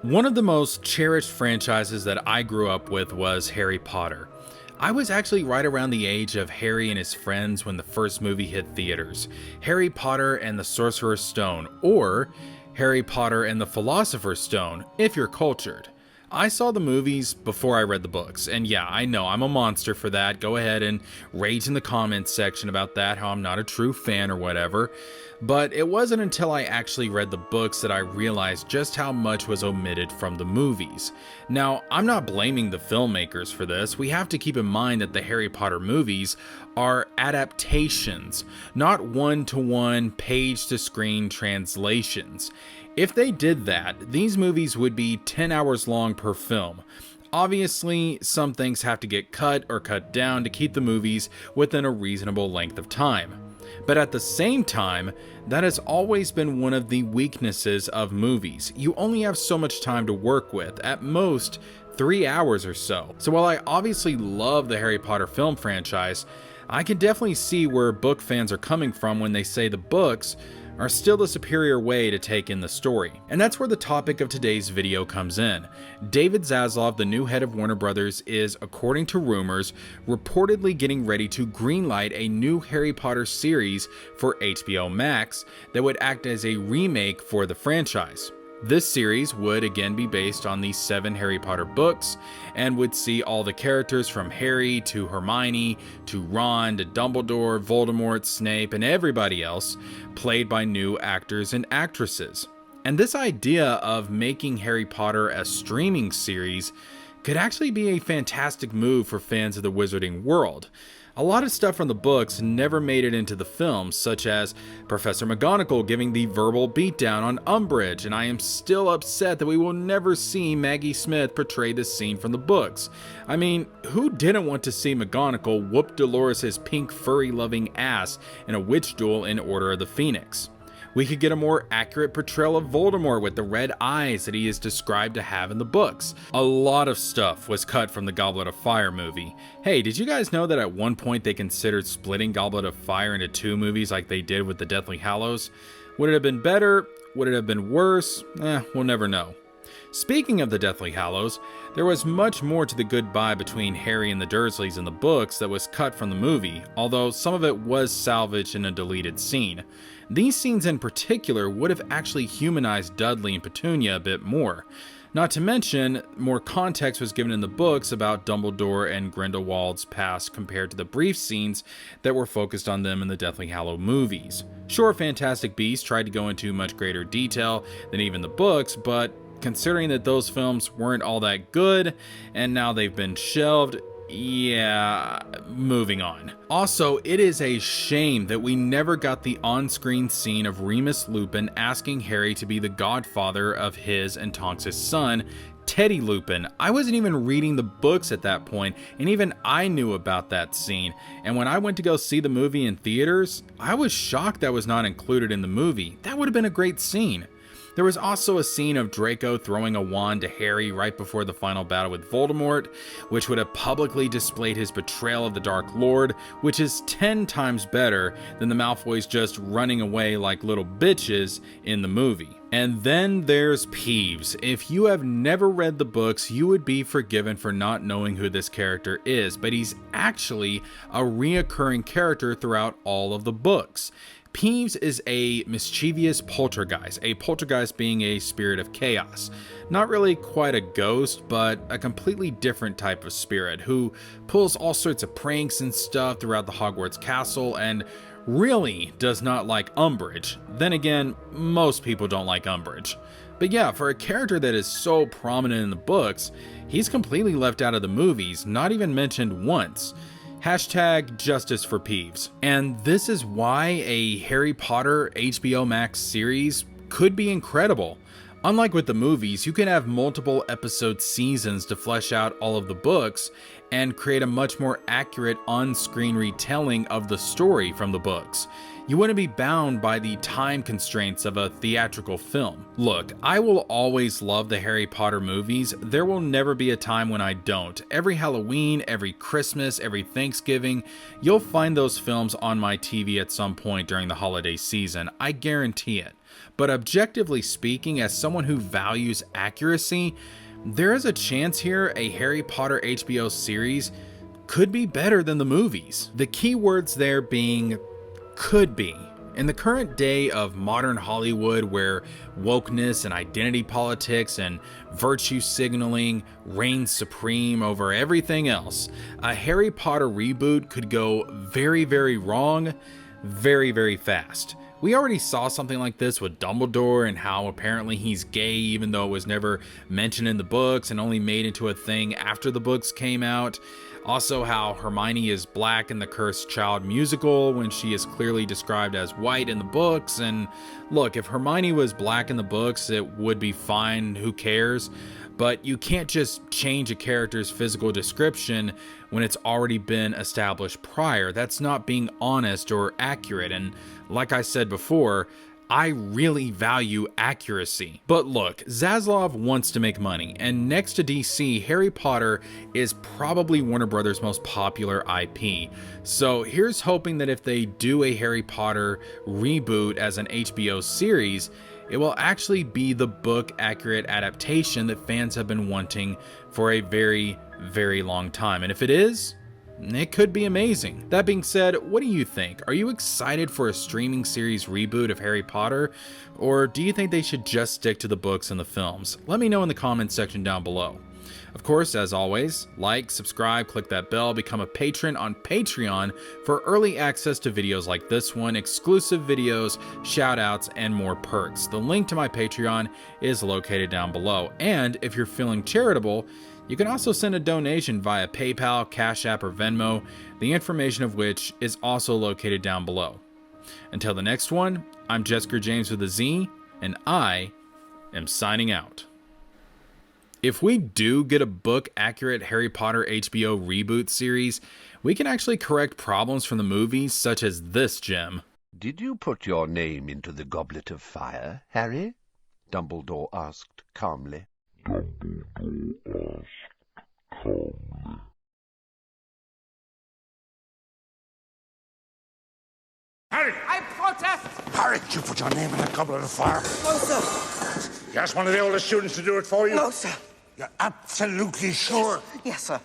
One of the most cherished franchises that I grew up with was Harry Potter. I was actually right around the age of Harry and his friends when the first movie hit theaters, Harry Potter and the Sorcerer's Stone, or Harry Potter and the Philosopher's Stone, if you're cultured. I saw the movies before I read the books, and yeah, I know I'm a monster for that. Go ahead and rage in the comments section about that, how I'm not a true fan or whatever. But it wasn't until I actually read the books that I realized just how much was omitted from the movies. Now, I'm not blaming the filmmakers for this. We have to keep in mind that the Harry Potter movies are adaptations, not one-to-one, page-to-screen translations. If they did that, these movies would be 10 hours long per film. Obviously, some things have to get cut or cut down to keep the movies within a reasonable length of time. But at the same time, that has always been one of the weaknesses of movies. You only have so much time to work with, at most 3 hours or so. So while I obviously love the Harry Potter film franchise, I can definitely see where book fans are coming from when they say the books are still the superior way to take in the story. And that's where the topic of today's video comes in. David Zaslav, the new head of Warner Brothers, is, according to rumors, reportedly getting ready to greenlight a new Harry Potter series for HBO Max that would act as a remake for the franchise. This series would again be based on the 7 Harry Potter books and would see all the characters from Harry to Hermione to Ron to Dumbledore, Voldemort, Snape, and everybody else played by new actors and actresses. And this idea of making Harry Potter a streaming series could actually be a fantastic move for fans of the wizarding world. A lot of stuff from the books never made it into the films, such as Professor McGonagall giving the verbal beatdown on Umbridge, and I am still upset that we will never see Maggie Smith portray this scene from the books. I mean, who didn't want to see McGonagall whoop Dolores' pink furry-loving ass in a witch duel in Order of the Phoenix? We could get a more accurate portrayal of Voldemort with the red eyes that he is described to have in the books. A lot of stuff was cut from the Goblet of Fire movie. Hey, did you guys know that at one point they considered splitting Goblet of Fire into 2 movies like they did with the Deathly Hallows? Would it have been better? Would it have been worse? We'll never know. Speaking of the Deathly Hallows, there was much more to the goodbye between Harry and the Dursleys in the books that was cut from the movie, although some of it was salvaged in a deleted scene. These scenes in particular would have actually humanized Dudley and Petunia a bit more. Not to mention, more context was given in the books about Dumbledore and Grindelwald's past compared to the brief scenes that were focused on them in the Deathly Hallows movies. Sure, Fantastic Beasts tried to go into much greater detail than even the books, but considering that those films weren't all that good, and now they've been shelved, yeah, moving on. Also, it is a shame that we never got the on-screen scene of Remus Lupin asking Harry to be the godfather of his and Tonks' son, Teddy Lupin. I wasn't even reading the books at that point, and even I knew about that scene. And when I went to go see the movie in theaters, I was shocked that was not included in the movie. That would have been a great scene. There was also a scene of Draco throwing a wand to Harry right before the final battle with Voldemort, which would have publicly displayed his betrayal of the Dark Lord, which is 10 times better than the Malfoys just running away like little bitches in the movie. And then there's Peeves. If you have never read the books, you would be forgiven for not knowing who this character is, but he's actually a reoccurring character throughout all of the books. Peeves is a mischievous poltergeist being a spirit of chaos. Not really quite a ghost, but a completely different type of spirit who pulls all sorts of pranks and stuff throughout the Hogwarts castle and really does not like Umbridge. Then again, most people don't like Umbridge. But yeah, for a character that is so prominent in the books, he's completely left out of the movies, not even mentioned once. Hashtag justice for Peeves. And this is why a Harry Potter HBO Max series could be incredible. Unlike with the movies, you can have multiple episode seasons to flesh out all of the books and create a much more accurate on-screen retelling of the story from the books. You wouldn't be bound by the time constraints of a theatrical film. Look, I will always love the Harry Potter movies. There will never be a time when I don't. Every Halloween, every Christmas, every Thanksgiving, you'll find those films on my TV at some point during the holiday season. I guarantee it. But objectively speaking, as someone who values accuracy, there is a chance here a Harry Potter HBO series could be better than the movies. The key words there being could be. In the current day of modern Hollywood, where wokeness and identity politics and virtue signaling reigns supreme over everything else, a Harry Potter reboot could go very, very wrong very, very fast. We already saw something like this with Dumbledore and how apparently he's gay even though it was never mentioned in the books and only made into a thing after the books came out. Also how Hermione is black in the Cursed Child musical when she is clearly described as white in the books. And look, if Hermione was black in the books, it would be fine, who cares? But you can't just change a character's physical description when it's already been established prior. That's not being honest or accurate. And like I said before, I really value accuracy. But look, Zaslav wants to make money, and next to DC, Harry Potter is probably Warner Brothers' most popular IP. So here's hoping that if they do a Harry Potter reboot as an HBO series, it will actually be the book-accurate adaptation that fans have been wanting for a very, very long time. And if it is, it could be amazing. That being said, what do you think? Are you excited for a streaming series reboot of Harry Potter? Or do you think they should just stick to the books and the films? Let me know in the comments section down below. Of course, as always, like, subscribe, click that bell, become a patron on Patreon for early access to videos like this one, exclusive videos, shoutouts, and more perks. The link to my Patreon is located down below. And if you're feeling charitable, you can also send a donation via PayPal, Cash App, or Venmo, the information of which is also located down below. Until the next one, I'm JeskerJames with a Z, and I am signing out. If we do get a book-accurate Harry Potter HBO reboot series, we can actually correct problems from the movies, such as this gem. "Did you put your name into the goblet of fire, Harry?" Dumbledore asked calmly. Harry! I protest! Harry, did you put your name in the goblet of fire? No, sir. You asked one of the older students to do it for you? No, sir. You're absolutely sure? Yes, sir.